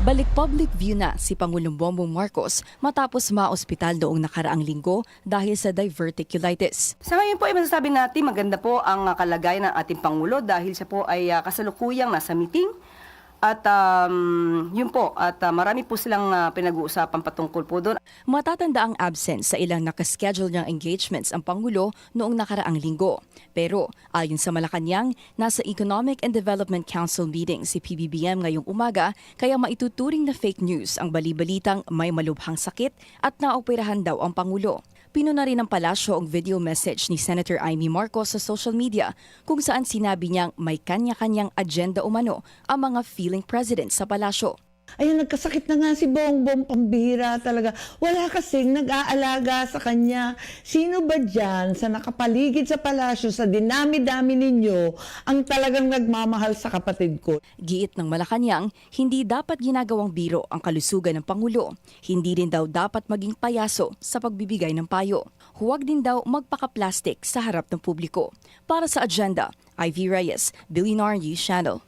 Balik public view na si Pangulong Bongbong Marcos matapos maospital noong nakaraang linggo dahil sa diverticulitis. Sa ngayon po ay masasabi natin maganda po ang kalagayan ng ating Pangulo dahil siya po ay kasalukuyang nasa meeting. At yun po, at marami po silang pinag-uusapan patungkol po doon. Matatanda ang absence sa ilang nakaschedule niyang engagements ang Pangulo noong nakaraang linggo. Pero ayon sa Malacanang, nasa Economic and Development Council meeting si PBBM ngayong umaga kaya maituturing na fake news ang bali-balitang may malubhang sakit at naoperahan daw ang Pangulo. Pinuna rin ng palasyo ang video message ni Senator Amy Marcos sa social media kung saan sinabi niyang may kanya-kanyang agenda umano ang mga feeling president sa palasyo. Ayun, nagkasakit na nga si Bongbong, pambihira talaga. Wala kasing nag-aalaga sa kanya. Sino ba dyan sa nakapaligid sa palasyo, sa dinami-dami ninyo, ang talagang nagmamahal sa kapatid ko? Giit ng Malacanang, hindi dapat ginagawang biro ang kalusugan ng Pangulo. Hindi rin daw dapat maging payaso sa pagbibigay ng payo. Huwag din daw magpaka-plastic sa harap ng publiko. Para sa agenda, Ivy Reyes, Billionaire News Channel.